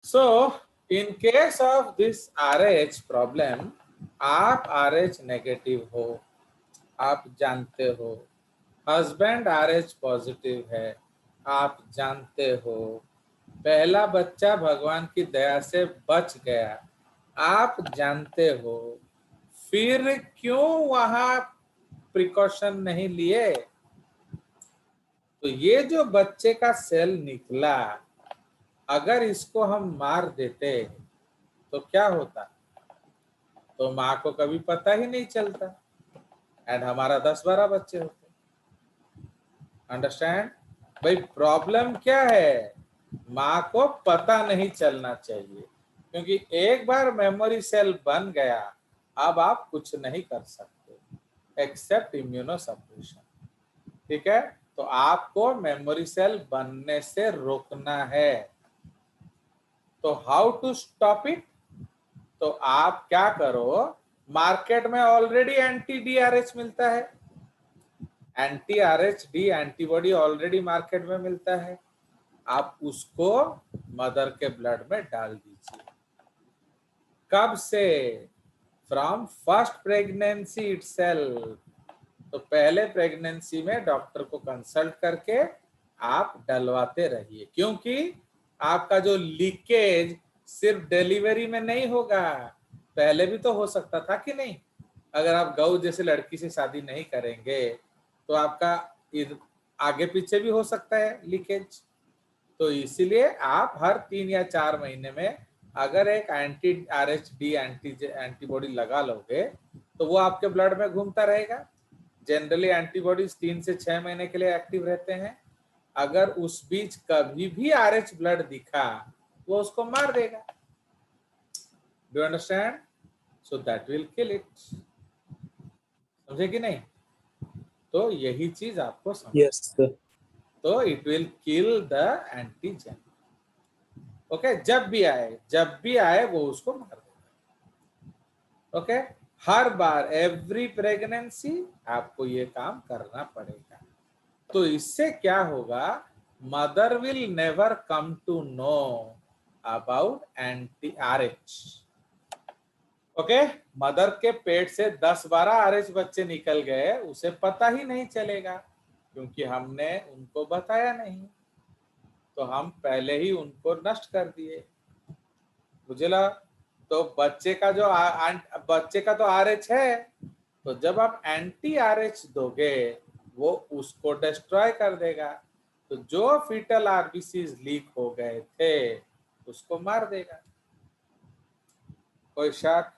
So in case of this RH problem, आप RH negative हो, आप जानते हो, हस्बैंड RH पॉजिटिव है, आप जानते हो, पहला बच्चा भगवान की दया से बच गया, आप जानते हो, फिर क्यों वहां प्रिकॉशन नहीं लिए? तो ये जो बच्चे का सेल निकला, अगर इसको हम मार देते तो क्या होता? तो माँ को कभी पता ही नहीं चलता एंड हमारा 10-12 बच्चे होते। अंडरस्टैंड? भाई प्रॉब्लम क्या है? माँ को पता नहीं चलना चाहिए, क्योंकि एक बार मेमोरी सेल बन गया, अब आप कुछ नहीं कर सकते एक्सेप्ट इम्यूनोसप्रेशन। ठीक है? तो आपको मेमोरी सेल बनने से रोकना है। तो हाउ टू स्टॉप इट? तो आप क्या करो, मार्केट में ऑलरेडी एंटी DRH मिलता है, anti RH-D antibody already market में मिलता है, आप उसको मदर के ब्लड में डाल दीजिए। कब से? From first pregnancy itself. तो पहले प्रेगनेंसी में डॉक्टर को कंसल्ट करके आप डलवाते रहिए, क्योंकि आपका जो लीकेज सिर्फ डिलीवरी में नहीं होगा, पहले भी तो हो सकता था कि नहीं? अगर आप गौ जैसे लड़की से शादी नहीं करेंगे तो आपका आगे पीछे भी हो सकता है लीकेज। तो इसीलिए आप हर 3 या 4 महीने में अगर एक एंटी RH-D एंटीबॉडी लगा लोगे तो वो आपके ब्लड में घूमता रहेगा। जनरली एंटीबॉडीज 3 से 6 महीने के लिए एक्टिव रहते हैं। अगर उस बीच कभी भी RH ब्लड दिखा, वो उसको मार देगा। Do you understand? So that will kill it. समझे कि नहीं? तो यही चीज आपको समझ। Yes, sir. तो it will kill the antigen. Okay, जब भी आए वो उसको मार देगा। ओके, हर बार एवरी प्रेगनेंसी आपको ये काम करना पड़ेगा। तो इससे क्या होगा? Mother will never come to know about anti RH। Okay, mother के पेट से 10-12 RH बच्चे निकल गए, उसे पता ही नहीं चलेगा, क्योंकि हमने उनको बताया नहीं, तो हम पहले ही उनको नष्ट कर दिए। बुझला? तो बच्चे का तो RH है, तो जब आप एंटी RH दोगे वो उसको डिस्ट्रॉय कर देगा। तो जो फीटल RBCs लीक हो गए थे उसको मार देगा। कोई शक?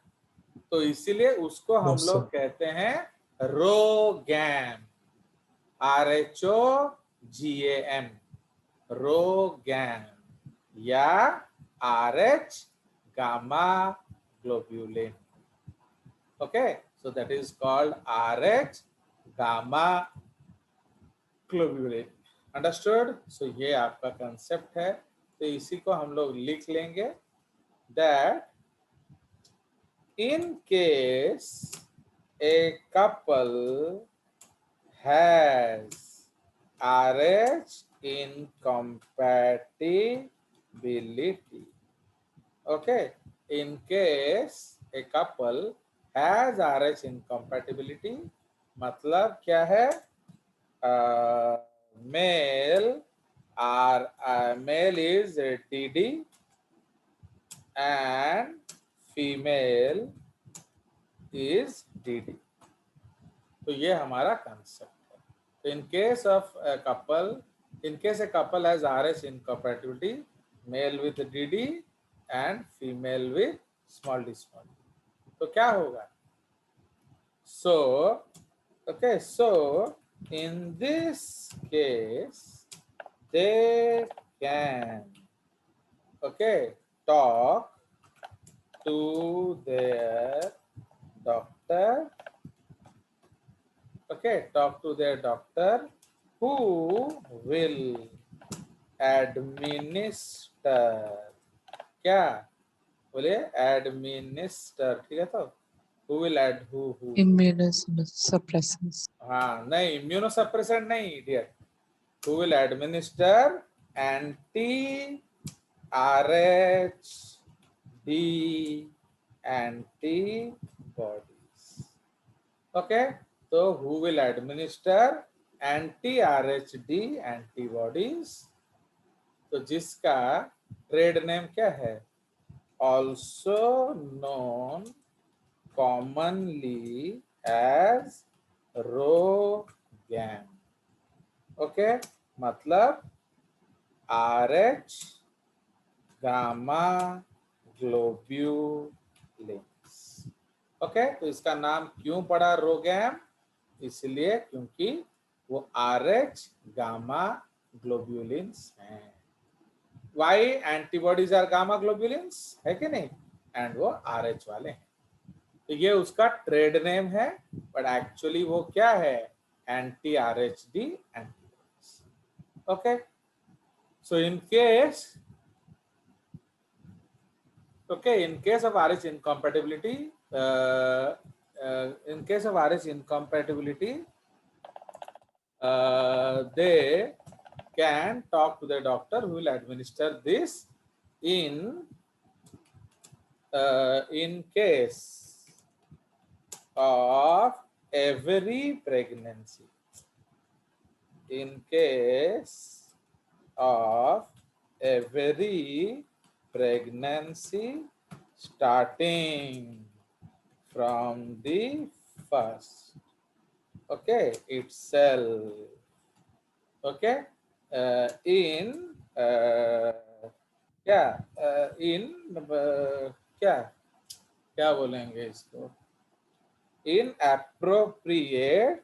तो इसीलिए उसको हम Yes, लोग sir. कहते हैं रोगैम, RHOGAM, रोगैम या RH gamma globulin. Okay, so that is called RH gamma globulin. Understood? So ये आपका कंसेप्ट है। तो इसी को हम लोग लिख लेंगे that in case a couple has RH incompatibility, okay, in case a couple has RH incompatibility, मतलब क्या है? Male is DD and female is DD। तो ये हमारा कंसेप्ट है। तो in case a couple has RH incompatibility, male with DD and female with small d small d, तो क्या होगा? So in this case they can talk to their doctor, who will administer, क्या बोले? Administer, ठीक है? तो who will add who Immunosuppressants. हाँ, नहीं, इम्यूनोसप्रेसेंट नहीं, idiot. who will administer anti RH D antibodies. Okay, so who will administer anti-RHD antibodies? तो जिसका ट्रेड नेम क्या है? Also known commonly as ROGAM. Okay, मतलब RH गामा ग्लोब्यूलिन्स। ओके, तो इसका नाम क्यों पड़ा रोगैम? इसलिए क्योंकि वो RH गामा ग्लोब्यूलिन्स हैं। Why antibodies are gamma globulins, है कि नहीं? एंड वो RH वाले हैं। तो ये उसका ट्रेड नेम है, बट एक्चुअली वो क्या है? Anti RHD antibodies. Okay, so in case of RH incompatibility, they can talk to the doctor who will administer this in case of every pregnancy. In case of every pregnancy starting from the first, okay, itself. Okay, in क्या in क्या क्या बोलेंगे इसको? In appropriate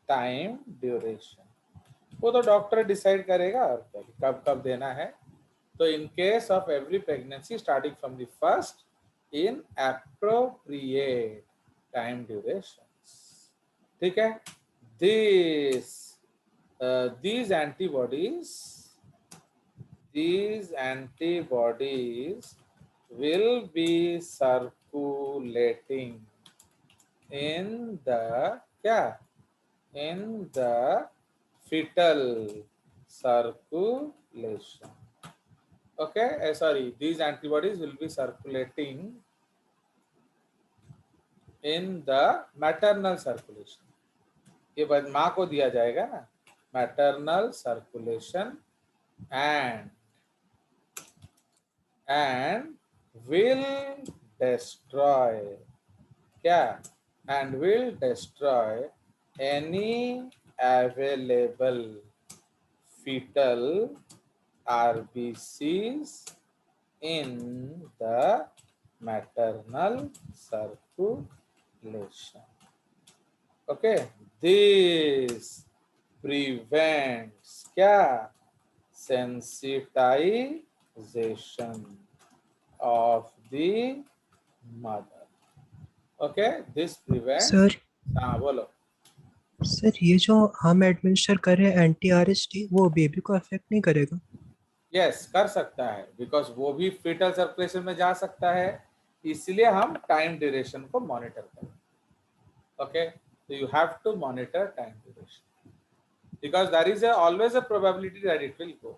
time duration. वो तो doctor decide करेगा और कब कब देना है। तो in case of every pregnancy starting from the first in appropriate time durations. ठीक है, these antibodies will be circulating in the क्या? In the fetal circulation. Okay, sorry, these antibodies will be circulating in the maternal circulation. ये माँ को दिया जाएगा ना, maternal circulation, and will destroy क्या? And will destroy any available fetal RBCs in the maternal circulation. Okay, this prevents क्या? Sensitization of the mother. Okay, this prevents. Sir हाँ बोलो। सर ये जो हम एडमिनिस्टर कर रहे हैं anti-RHD वो बेबी को अफेक्ट नहीं करेगा? यस, कर सकता है, बिकॉज वो भी फीटल सर्कुलेशन में जा सकता है, इसलिए हम टाइम ड्यूरेशन को मॉनिटर करें। Okay, so you have to monitor time duration because there is always a probability that it will go.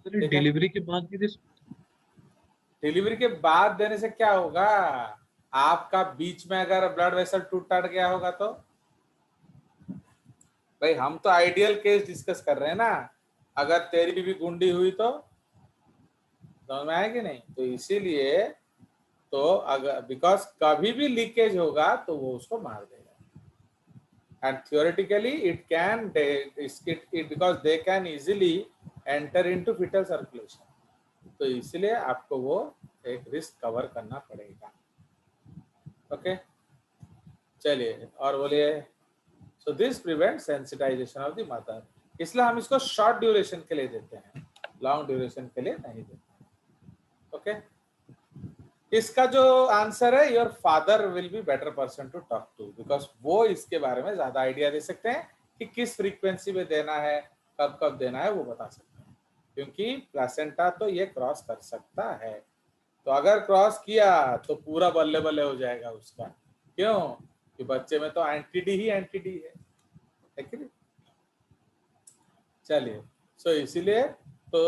Delivery के बाद भी डिलीवरी के बाद देने से क्या होगा? आपका बीच में अगर ब्लड वेसल टूट गया होगा तो भाई, हम तो आइडियल केस डिस्कस कर रहे हैं ना। अगर तेरी भी गुंडी हुई तो समझ में आएगी नहीं? तो इसीलिए तो अगर बिकॉज कभी भी लीकेज होगा तो वो उसको मार देगा। And theoretically it can because they can easily enter into foetal circulation, तो इसलिए आपको वो एक रिस्क कवर करना पड़ेगा। ओके, चलिए और बोलिए। So this prevent sensitization of the mother, इसलिए हम इसको शॉर्ट ड्यूरेशन के लिए देते हैं, लॉन्ग ड्यूरेशन के लिए नहीं देते। ओके, इसका जो आंसर है, your father will be better person to talk to, because वो इसके बारे में ज्यादा आइडिया दे सकते हैं कि किस फ्रीक्वेंसी में देना है, कब कब देना है, वो बता सकते हैं, क्योंकि प्लेसेंटा तो ये क्रॉस कर सकता है। तो अगर क्रॉस किया तो पूरा बल्ले बल्ले हो जाएगा उसका। क्यों? कि बच्चे में तो एंटी डी है कि नहीं? चलिए, सो इसीलिए तो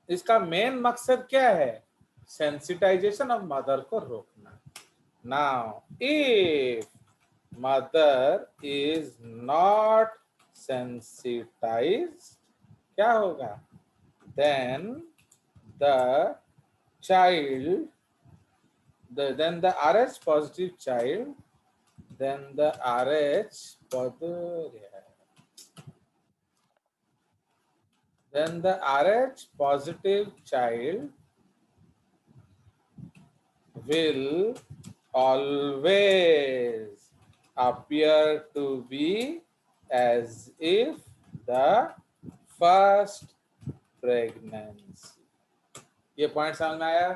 इसका मेन मकसद क्या है? सेंसिटाइजेशन ऑफ मदर को रोकना। Now if mother is not sensitised, क्या होगा? then the child then the RH positive child then the RH then the RH positive child will always appear to be as if the first pregnancy। ये point समझ में आया?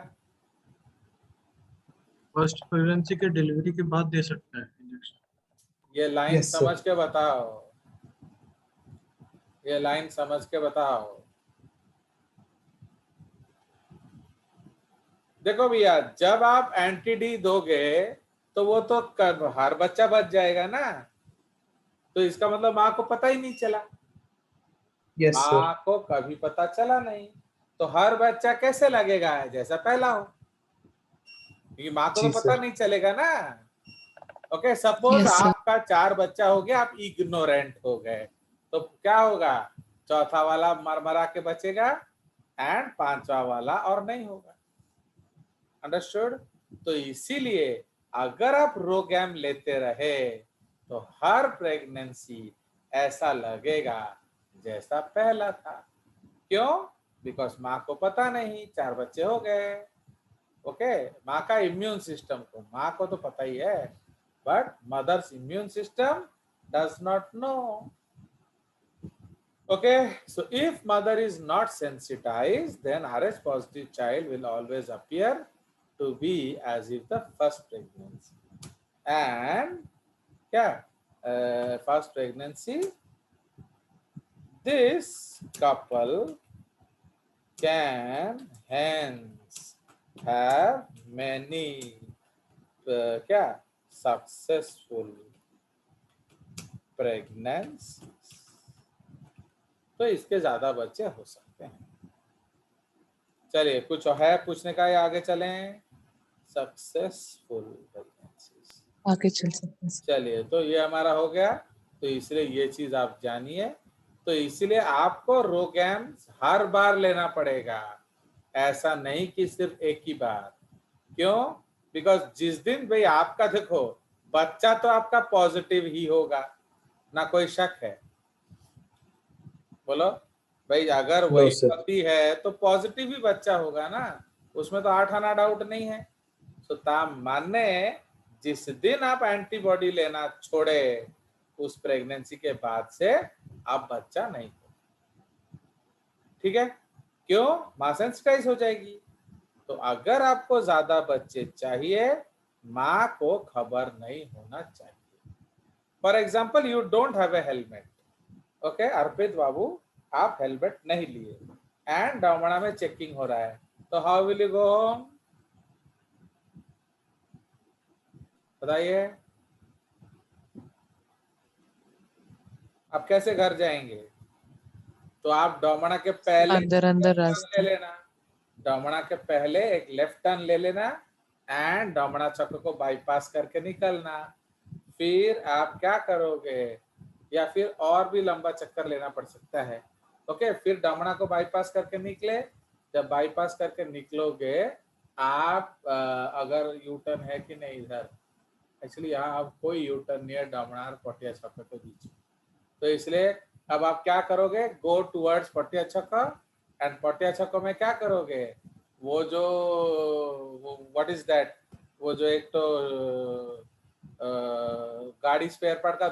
First pregnancy के delivery के बाद दे सकता है इंजेक्शन। ये लाइन Yes, sir. समझ के बताओ, ये लाइन समझ के बताओ। देखो भैया, जब आप एंटी डी दोगे तो वो तो हर बच्चा बच जाएगा ना, तो इसका मतलब माँ को पता ही नहीं चला। Yes, sir. माँ को कभी पता चला नहीं, तो हर बच्चा कैसे लगेगा? जैसा पहला हो, क्योंकि माँ को तो जी, पता सर। नहीं चलेगा ना। Okay, suppose Yes, sir. आपका 4 बच्चा हो गया, आप इग्नोरेंट हो गए, तो क्या होगा? चौथा वाला मरमरा के बचेगा एंड 5वां वाला और नहीं होगा। अंडरस्टूड? तो इसीलिए अगर आप रोगैम लेते रहे तो हर प्रेगनेंसी ऐसा लगेगा जैसा पहला था। क्यों? बिकॉज माँ को पता नहीं, 4 बच्चे हो गए। ओके, माँ का इम्यून सिस्टम को, माँ को तो पता ही है, but mother's immune system does not know. Okay, so if mother is not sensitized, then RH positive child will always appear to be as if the first pregnancy. And yeah, first pregnancy, this couple can hence have many successful pregnancies. तो इसके ज्यादा बच्चे हो सकते हैं। चलिए, कुछ है पूछने का या आगे चलें? सक्सेसफुल प्रेगनेंसीज, आगे चल सकते हैं। चलिए, तो ये हमारा हो गया। तो इसलिए ये चीज आप जानिए। तो इसलिए आपको रोगैम हर बार लेना पड़ेगा, ऐसा नहीं कि सिर्फ एक ही बार। क्यों? बिकॉज जिस दिन भाई आपका देखो बच्चा तो आपका पॉजिटिव ही होगा, ना कोई शक है। बोलो भाई, अगर No, वही sir. पति है तो पॉजिटिव ही बच्चा होगा ना, उसमें तो 8 आना डाउट नहीं है। तो ताम माने जिस दिन आप एंटीबॉडी लेना छोड़े उस प्रेगनेंसी के बाद से आप बच्चा नहीं हो। ठीक है? क्यों? माँ सेंसिटाइज हो जाएगी। तो अगर आपको ज्यादा बच्चे चाहिए, माँ को खबर नहीं होना चाहिए। For example, you don't have a helmet. Okay, Arpit babu, आप हेलमेट नहीं लिए एंड डामड़ा में चेकिंग हो रहा है, तो how will you go home? बताइए, आप कैसे घर जाएंगे? तो आप डामड़ा के पहले अंदर अंदर ले रास्ता। लेना, डामड़ा के पहले एक लेफ्ट टर्न ले लेना एंड डामड़ा चक्र को बाईपास करके निकलना। फिर आप क्या करोगे? या फिर और भी लंबा चक्कर लेना पड़ सकता है। ओके, फिर डामड़ा को बाईपास करके निकले। जब बाईपास करके निकलोगे आप, अगर यू टर्न है कि नहीं इधर, एक्चुअली यहाँ अब कोई यू टर्न नहीं है डामड़ा और पटिया छक्का के बीच में, तो इसलिए अब आप क्या करोगे? गो टुवर्ड्स पटिया छक्का एंड पटिया छक्का में क्या करोगे? वो जो व्हाट इज दैट, वो जो एक तो गाड़ी स्पेयर पार्ट का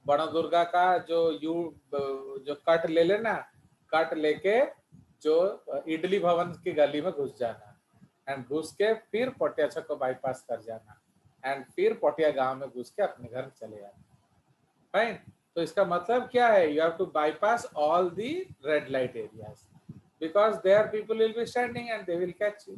बड़ा दुर्गा का जो कट ले लेना, कट लेके जो इडली भवन की गली में घुस जाना एंड घुस के फिर पटिया छक को बाईपास कर जाना एंड फिर पटिया गांव में घुस के अपने घर चले जाना। फाइन। तो इसका मतलब क्या है? You have to bypass all the red light areas because there people will be standing and they will catch you.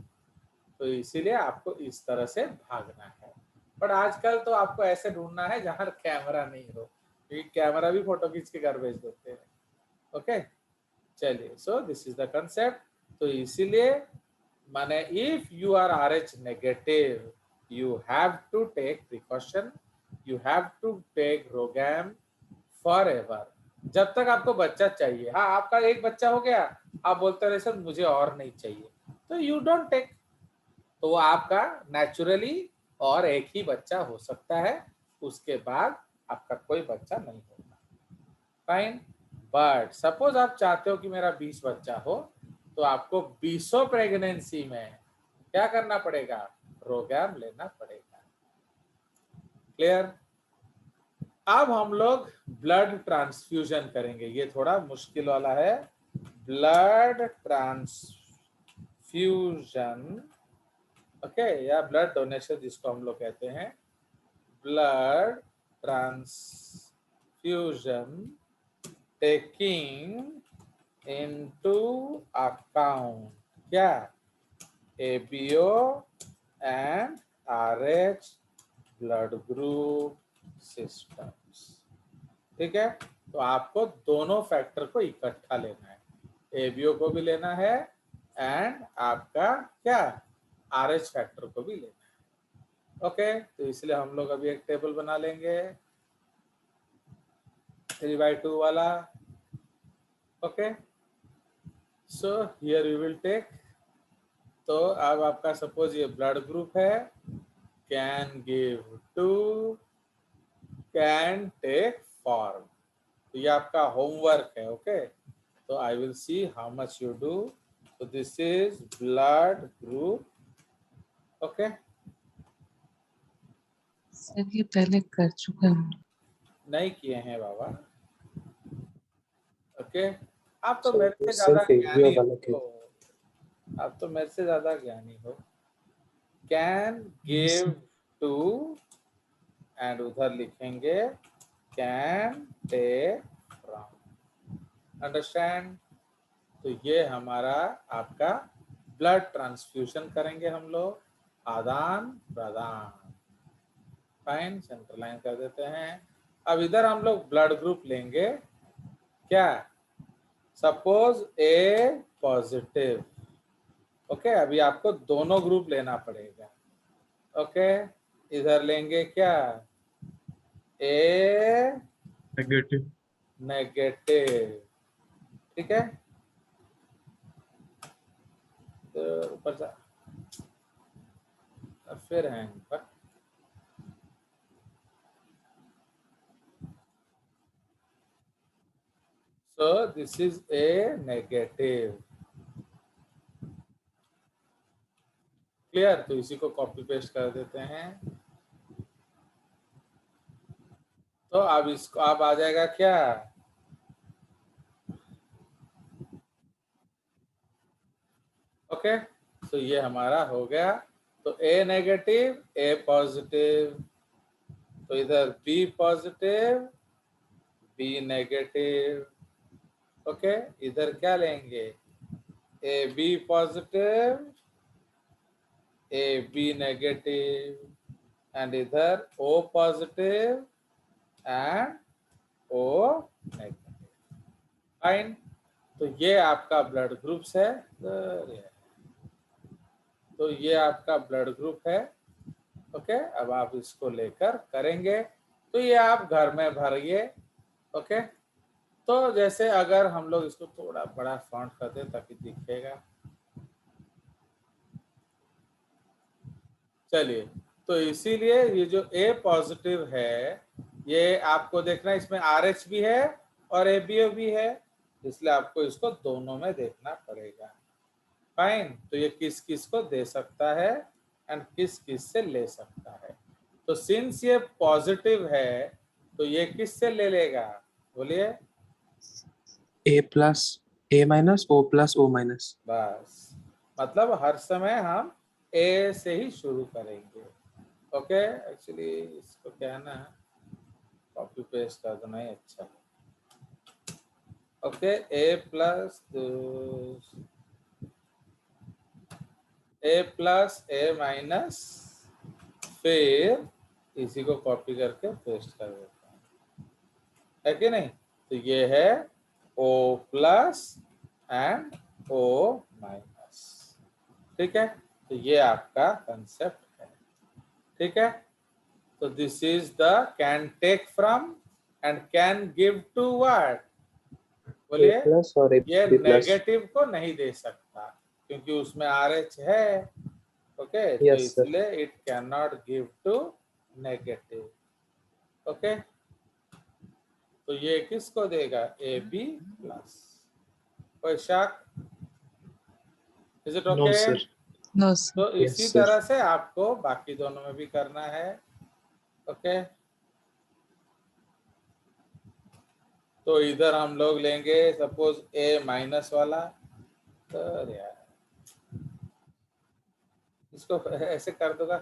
तो इसीलिए आपको इस तरह से भागना है। बट आजकल तो आपको ऐसे ढूंढना है जहां कैमरा नहीं हो, क्योंकि कैमरा भी फोटो खींच के घर भेज देते हैं। ओके, चलिए, so this is the concept. तो इसीलिए माने if you are RH negative, you have to take precaution, you have to take RhoGAM forever, जब तक आपको बच्चा चाहिए। हाँ, आपका एक बच्चा हो गया, आप बोलते रहे सर मुझे और नहीं चाहिए, तो यू डोंट टेक, तो वो आपका नेचुरली और एक ही बच्चा हो सकता है, उसके बाद आपका कोई बच्चा नहीं होगा। फाइन। बट सपोज आप चाहते हो कि मेरा 20 बच्चा हो, तो आपको 20 प्रेगनेंसी में क्या करना पड़ेगा? रोगैम लेना पड़ेगा। क्लियर? अब हम लोग ब्लड ट्रांसफ्यूजन करेंगे, ये थोड़ा मुश्किल वाला है। ब्लड ट्रांसफ्यूजन, ओके, या ब्लड डोनेशन जिसको हम लोग कहते हैं, blood transfusion taking into account क्या? ABO and RH blood group systems. ठीक है, तो आपको दोनों फैक्टर को इकट्ठा लेना है, ABO को भी लेना है एंड आपका क्या RH फैक्टर को भी लेना है। ओके, तो इसलिए हम लोग अभी एक टेबल बना लेंगे 3/2 वाला। Okay, so here we will take, तो अब आपका सपोज ये ब्लड ग्रुप है, can give to, can take from, तो ये आपका होमवर्क है। ओके, तो I will see how much you do. तो this is blood group. Okay, sir ये पहले कर चुका हूँ। नहीं किए हैं बाबा। ओके, आप तो सर मेरे वो से ज्यादा सिर्फ एक भी ज्ञानी वाला हो, आप तो मेरे से ज्यादा ज्ञानी हो। कैन गिव टू एंड उधर लिखेंगे कैन टेक फ्रॉम। अंडरस्टैंड? तो ये हमारा आपका ब्लड ट्रांसफ्यूजन करेंगे हम लोग, आदान प्रदान। फाइन, सेंट्रलाइन कर देते हैं। अब इधर हम लोग ब्लड ग्रुप लेंगे क्या? Suppose A positive. ओके, अभी आपको दोनों ग्रुप लेना पड़ेगा। ओके, इधर लेंगे क्या? A negative. नेगेटिव। ठीक है, तो ऊपर जा, फिर हैंग पर। So this is A negative. Clear? तो इसी को कॉपी पेस्ट कर देते हैं। तो अब इसको अब आ जाएगा क्या? ओके, तो ये हमारा हो गया। तो A नेगेटिव, A पॉजिटिव, तो इधर B positive, B negative. Okay, इधर क्या लेंगे? AB positive, AB negative, and इधर O positive and O negative. Fine, तो ये आपका ब्लड ग्रुप्स है। तो ये आपका ब्लड ग्रुप है। ओके, अब आप इसको लेकर करेंगे, तो ये आप घर में भरिए। ओके, तो जैसे अगर हम लोग इसको थोड़ा बड़ा फॉन्ट कर दें ताकि दिखेगा। चलिए, तो इसीलिए ये जो A पॉजिटिव है, ये आपको देखना, इसमें RH भी है और ABO भी है, इसलिए आपको इसको दोनों में देखना पड़ेगा। फाइन, तो ये किस किस को दे सकता है एंड किस किस से ले सकता है। तो सिंस ये पॉजिटिव है, तो ये किस से ले लेगा? बोलिए। A plus A minus O plus O minus. बस, मतलब हर समय हम A से ही शुरू करेंगे। ओके, एक्चुअली इसको क्या है ना, कॉपी पेस्ट कर देना ही अच्छा है। Okay, A plus A minus, फिर इसी को कॉपी करके पेस्ट कर देता हूँ, है कि नहीं? तो ये है O plus and O minus. ठीक है, तो ये आपका कंसेप्ट है। ठीक है, तो this is the can take from and can give to what, बोलिए। प्लस और ये बी प्लस। नेगेटिव को नहीं दे सकता क्योंकि उसमें RH है। ओके, तो यस सर। इसलिए it can not give to negative. Okay, तो ये किसको देगा, AB प्लस। कोई शक? Is it no okay? Sir. No sir. तो Yes, इसी sir. तरह से आपको बाकी दोनों में भी करना है। ओके, तो इधर हम लोग लेंगे सपोज A माइनस वाला। तो यार इसको ऐसे कर दूंगा,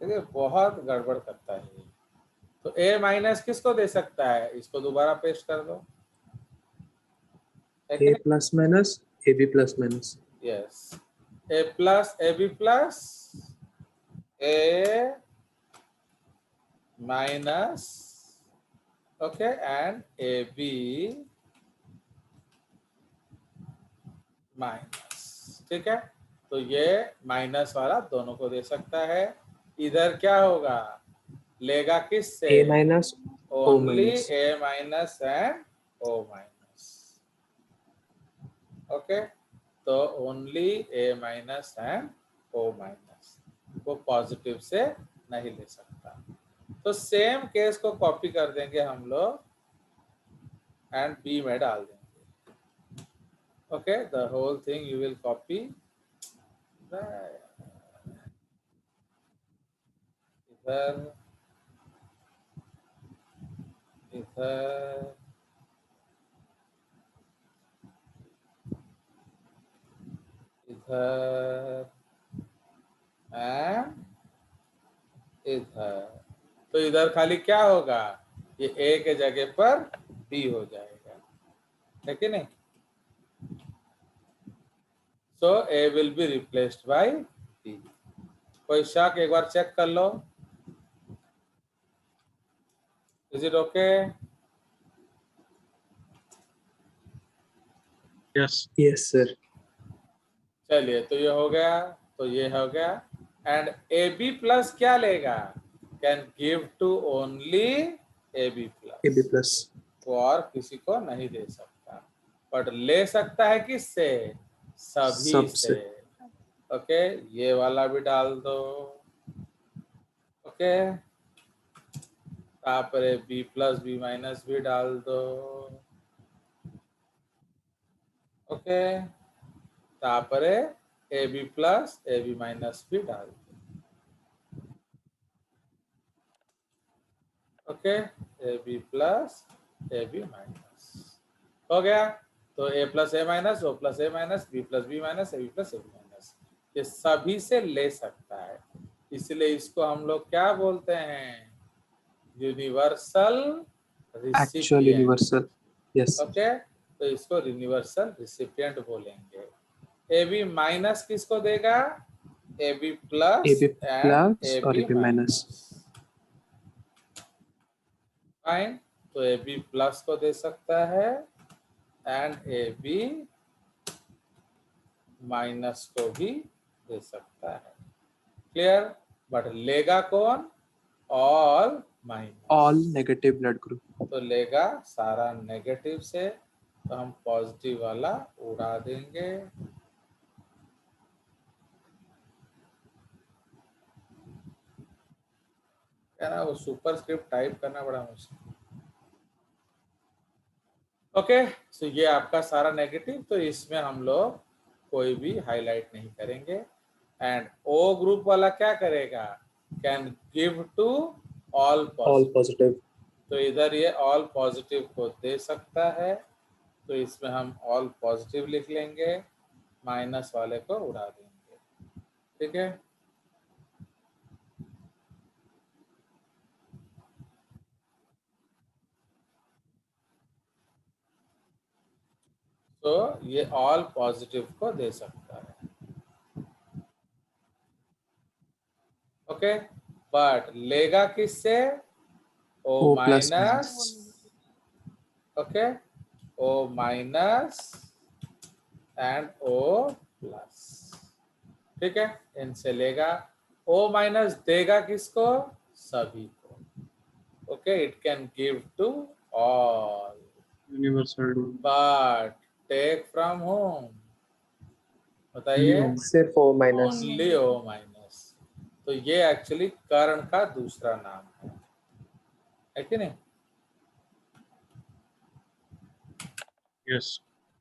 देखिए बहुत गड़बड़ करता है ये। तो A माइनस किसको दे सकता है, इसको दोबारा पेस्ट कर दो। A plus minus AB plus minus. Yes, A plus AB plus A minus, okay, and AB minus. ठीक है, तो ये माइनस वाला दोनों को दे सकता है। इधर क्या होगा, लेगा किससे, A minus O only minus. A minus and O minus. Okay, तो only A minus and O minus, वो पॉजिटिव से नहीं ले सकता। तो सेम केस को कॉपी कर देंगे हम लोग एंड B में डाल देंगे। Okay, the whole thing you will copy इधर, इधर, इधर एंड इधर। तो इधर खाली क्या होगा, ये A के जगह पर B हो जाएगा, है कि नहीं? So A will be replaced by B। कोई शक, एक बार चेक कर लो। Is it okay? Yes. Yes, sir. चलिए, तो ये हो गया, तो ये हो गया। एंड AB प्लस क्या लेगा, can give to only AB AB plus, plus. वो और किसी को नहीं दे सकता, बट ले सकता है किससे, सभी से। सबसे. ओके, ये वाला भी डाल दो। ओके, तापरे B प्लस B माइनस भी डाल दो। ओके, तापरे AB प्लस AB माइनस भी डाल दो। Okay, AB plus AB minus हो गया। तो A plus A minus, O plus A minus, B plus B minus, AB plus AB minus, ये सभी से ले सकता है। इसलिए इसको हम लोग क्या बोलते हैं, universal Actual recipient. universal. Yes. Okay, तो इसको यूनिवर्सल रिसिपिएंट बोलेंगे। AB माइनस किसको देगा, AB plus AB and plus or AB AB minus. Minus. Fine, तो AB प्लस को दे सकता है एंड AB माइनस को भी दे सकता है। क्लियर? बट लेगा कौन, all minus. All negative blood group. तो लेगा सारा नेगेटिव से, तो हम पॉजिटिव वाला उड़ा देंगे। क्या ना, वो सुपरस्क्रिप्ट टाइप करना बड़ा मुश्किल। ओके, सो ये आपका सारा नेगेटिव, तो इसमें हम लोग कोई भी हाईलाइट नहीं करेंगे। एंड O ग्रुप वाला क्या करेगा, can give to all All positive. positive. तो इधर ये ऑल पॉजिटिव को दे सकता है, तो इसमें हम ऑल पॉजिटिव लिख लेंगे, माइनस वाले को उड़ा देंगे। ठीक है, तो ये ऑल पॉजिटिव को दे सकता है। ओके, बट लेगा किससे, O O plus minus. Okay, O minus and O plus. ठीक है, इनसे लेगा, O माइनस देगा किसको? सभी को। Okay, it can give to all, universal but take from whom, बताइए? सिर्फ O minus. Only O minus. तो ये एक्चुअली कर्ण का दूसरा नाम है कि नहीं? यस।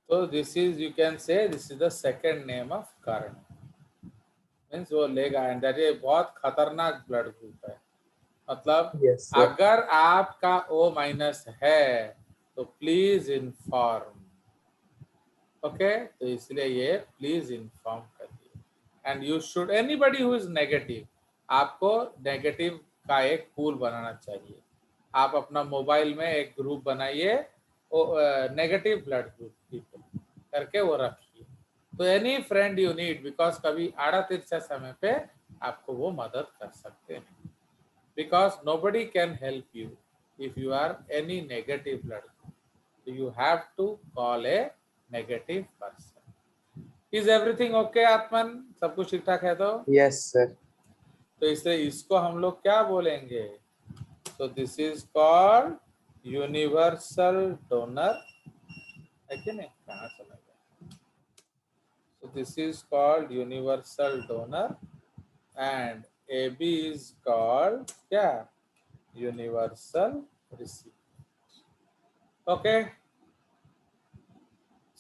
तो this is, you can say this is the second name of Karna, means वो लेगा। एंड दैट ये बहुत खतरनाक ब्लड ग्रुप है। मतलब यस सर। अगर आपका O माइनस है तो प्लीज इन्फॉर्म। ओके, तो इसलिए ये प्लीज इन्फॉर्म करिए। And you should, anybody who is negative, आपको नेगेटिव का एक पूल बनाना चाहिए। आप अपना मोबाइल में एक ग्रुप बनाइए, नेगेटिव ब्लड ग्रुप पीपल करके वो रखिए। तो any friend you need, because कभी आड़ा तिरछा समय पे आपको वो मदद कर सकते हैं। Because nobody can help you if you are any negative blood group. So you have to call a negative person. Is everything okay, आत्मन? सब कुछ ठीक ठाक है तो? Yes sir. तो इससे इसको हम लोग क्या बोलेंगे? So this is called universal donor, है कि नहीं? कहाँ चला गया? So this is called universal donor and AB is called क्या? यूनिवर्सल रिसीपिएंट। ओके,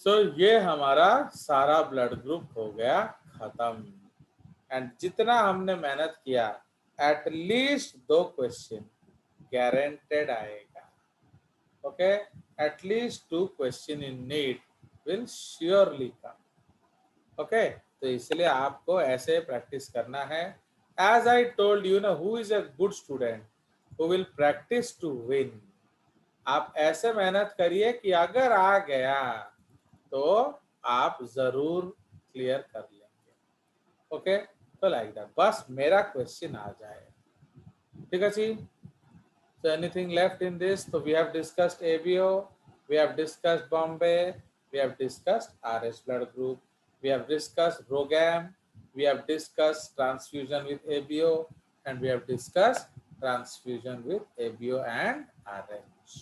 सो ये हमारा सारा ब्लड ग्रुप हो गया खत्म। एंड जितना हमने मेहनत किया, एटलीस्ट 2 क्वेश्चन गारंटेड आएगा। Okay, at least 2 question in NEET will surely come. Okay, तो इसलिए आपको ऐसे प्रैक्टिस करना है। As I told you, no who is a good student who will practice to win। आप ऐसे मेहनत करिए कि अगर आ गया तो आप जरूर क्लियर कर लेंगे। ओके, तो लाइक दैट, बस मेरा क्वेश्चन आ जाए। ठीक है जी। So anything left in this? So we have discussed ABO, we have discussed Bombay, we have discussed RS blood group, we have discussed ROGAM, we have discussed transfusion with ABO, and we have discussed transfusion with ABO and RH.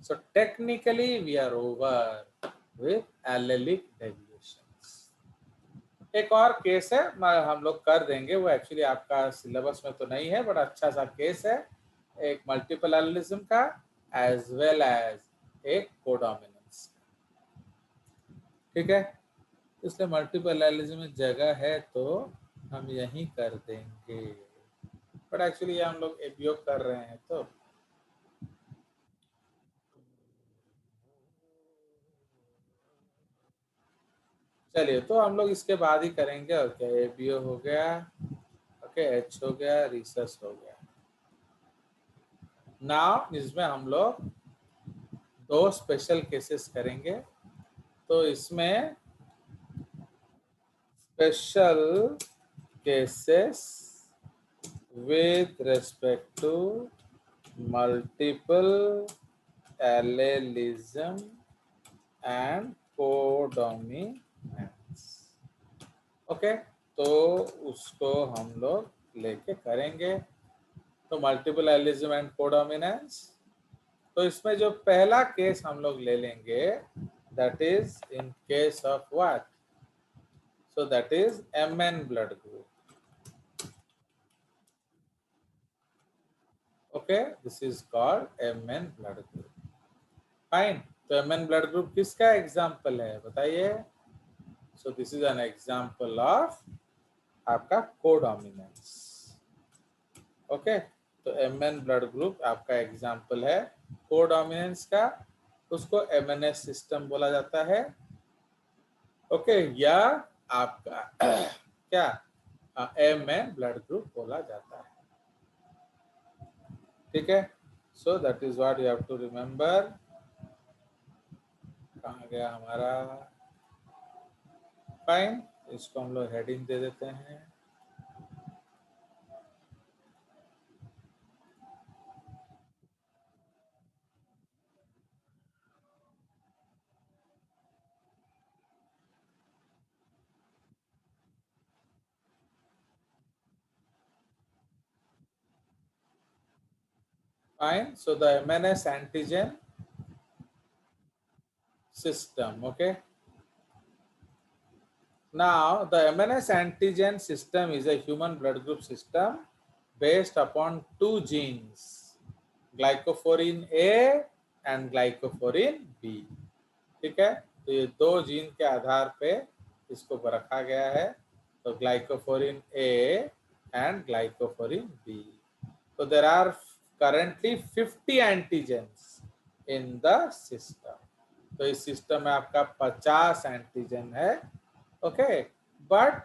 So technically we are over with allelic deviations. एक और case है, हम लोग कर देंगे, वो actually आपका syllabus में तो नहीं है, बट अच्छा सा केस है, एक मल्टीपल एलिज्म का एज वेल एज एक कोडोमिनेंस। ठीक है, इसलिए मल्टीपल एलिज्म में जगह है तो हम यही कर देंगे, बट एक्चुअली हम लोग एबीओ कर रहे हैं। तो चलिए, तो हम लोग इसके बाद ही करेंगे। और क्या, एबीओ हो गया, ओके, एच हो गया, रिसर्च हो गया। नाउ इसमें हम लोग 2 स्पेशल केसेस करेंगे। तो इसमें special cases with respect to multiple allelism and codominance। Okay, तो उसको हम लोग लेके करेंगे। तो मल्टीपल एलिज्म एंड कोडोमिनेंस, तो इसमें जो पहला केस हम लोग ले लेंगे, that is in case of what? So that is MN blood group. Okay, this is called MN blood group. Fine, तो MN ब्लड ग्रुप किसका एग्जाम्पल है, बताइए? सो this is an example of आपका कोडोमिनेंस। ओके, तो MN blood group आपका example है codominance का, उसको MNS सिस्टम बोला जाता है। ओके, या आपका क्या MN ब्लड ग्रुप बोला जाता है। ठीक है, so that is what you have to remember. कहाँ गया हमारा? फाइन, इसको हम लोग हेडिंग दे देते हैं। Fine. So the MNS antigen system. Okay. Now the MNS antigen system is a human blood group system based upon two genes, glycophorin A and glycophorin B. ठीक है, तो ये दो जीन के आधार पे इसको रखा गया है, तो ग्लाइकोफोरिन ए एंड ग्लाइकोफोरिन बी. तो there are currently 50 antigens in the system. तो इस सिस्टम में आपका 50 एंटीजन है. Okay, but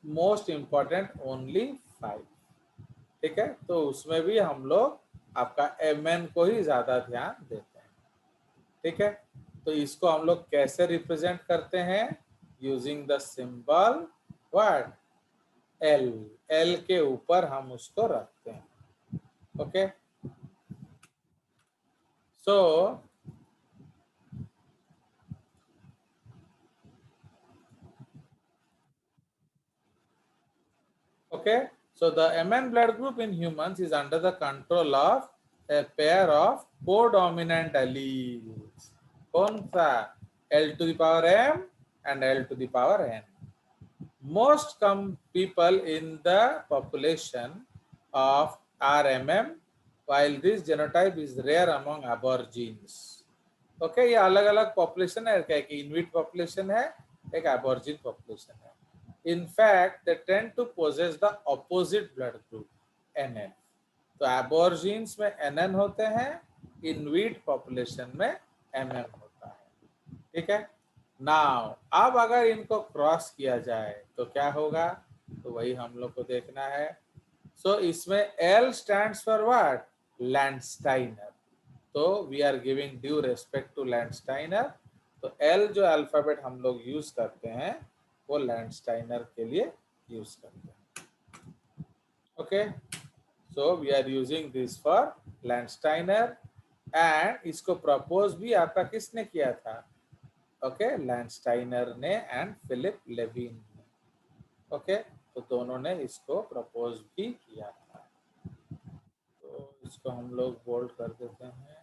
most important only 5. ठीक है, तो उसमें भी हम लोग आपका एमएन को ही ज्यादा ध्यान देते हैं. ठीक है, तो इसको हम लोग कैसे रिप्रेजेंट करते हैं? Using the symbol what? L. L के ऊपर हम उसको रखते हैं. Okay, so okay, so the Mn blood group in humans is under the control of a pair of codominant alleles. कौन सा? L to the power m and L to the power n. Most people in the population of RMM, while this genotype is rare among aborigines. Okay, ये अलग अलग population है, क्या कि इनविट population है, एक एबॉर्जिन पॉपुलेशन है. In fact, they tend to possess the opposite blood group, NN. तो एबॉर्जिन्स में NN होते हैं, इनविट पॉपुलेशन में MM होता है. ठीक है, नाउ अब अगर इनको क्रॉस किया जाए तो क्या होगा? तो वही हम लोग को देखना है. सो इसमें L stands for what? Landsteiner. तो we are giving due respect to Landsteiner. तो L जो अल्फाबेट हम लोग यूज करते हैं वो लैंडस्टाइनर के लिए यूज करते हैं. Okay, so we are using this for Landsteiner. And इसको प्रपोज भी आपका किसने किया था? ओके, लैंडस्टाइनर ने एंड फिलिप लेविन ने. ओके, तो दोनों ने इसको प्रपोज भी किया था. तो इसको हम लोग बोल्ड कर देते हैं.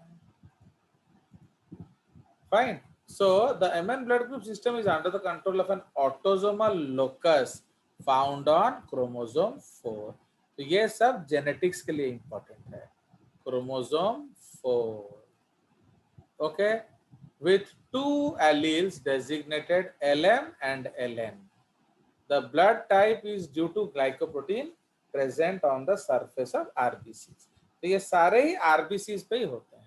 Fine. So the Mn blood group system is under the control of an autosomal locus found on chromosome 4. तो ये सब जेनेटिक्स के लिए इंपॉर्टेंट है. Chromosome 4. Okay, with two alleles designated LM and LN. The blood type is due to glycoprotein present on the surface of RBCs. तो ये सारे ही RBCs पे ही होते हैं.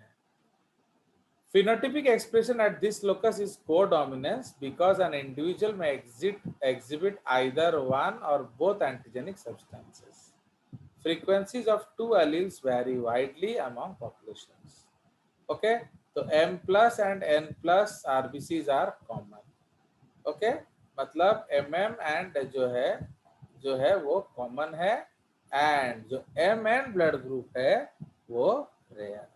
Phenotypic expression at this locus is codominance because an individual may exhibit either one or both antigenic substances. Frequencies of two alleles vary widely among populations. Okay, so M plus and N plus RBCs are common. Okay, मतलब MM and जो है वो common है, and जो MN blood group है वो rare.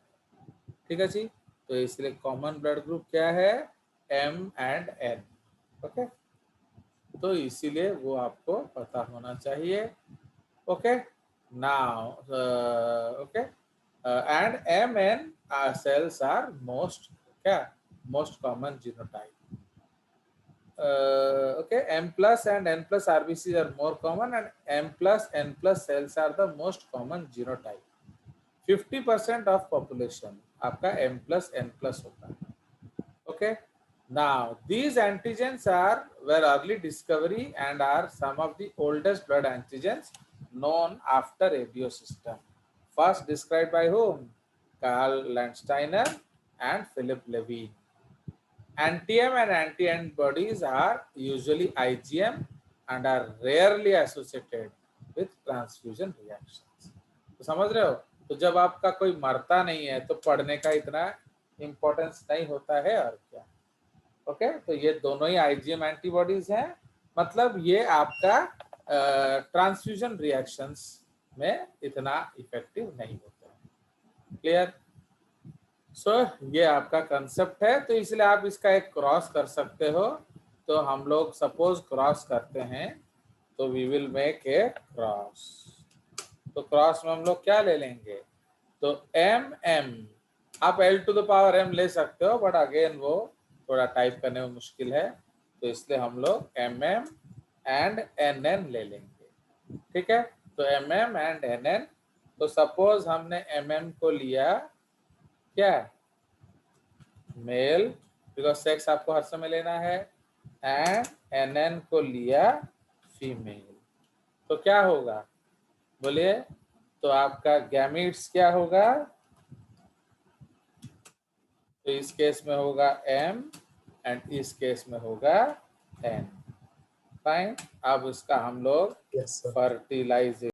ठीक है जी, तो इसलिए कॉमन ब्लड ग्रुप क्या है? M and N. ओके, तो इसीलिए वो आपको पता होना चाहिए. Okay, now okay, and MN cells are most common genotype. Okay, M plus and N plus RBCs are more common, and M plus N plus cells are the most common genotype. 50% of population आपका M plus N plus होता है. Okay, now these antigens were early discovery and are some of the oldest blood antigens known after ABO system. First described by whom? Carl Landsteiner and Philip Levine. Anti-M and anti-antibodies are usually IgM and are rarely associated with transfusion reactions. तो समझ रहे हो? तो जब आपका कोई मरता नहीं है तो पढ़ने का इतना इम्पोर्टेंस नहीं होता है और क्या. ओके, तो ये दोनों ही IgM एंटीबॉडीज हैं, मतलब ये आपका ट्रांसफ्यूजन रिएक्शंस में इतना इफेक्टिव नहीं होता है. क्लियर? सो ये आपका कंसेप्ट है. तो इसलिए आप इसका एक क्रॉस कर सकते हो. तो हम लोग सपोज क्रॉस करते हैं तो we will make a cross. तो क्रॉस में हम लोग क्या ले लेंगे? तो MM आप L⁻m ले सकते हो, बट अगेन वो थोड़ा टाइप करने में मुश्किल है, तो इसलिए हम लोग MM एंड NN ले लेंगे। ठीक है, तो MM एंड NN। तो सपोज हमने MM को लिया क्या, मेल, बिकॉज सेक्स आपको हर समय लेना है, एंड NN को लिया फीमेल, तो क्या होगा बोलिए? तो आपका गैमीट्स क्या होगा? तो इस केस में होगा M एंड इस केस में होगा N। फाइन, अब इसका हम लोग Yes, sir. फर्टिलाइजेशन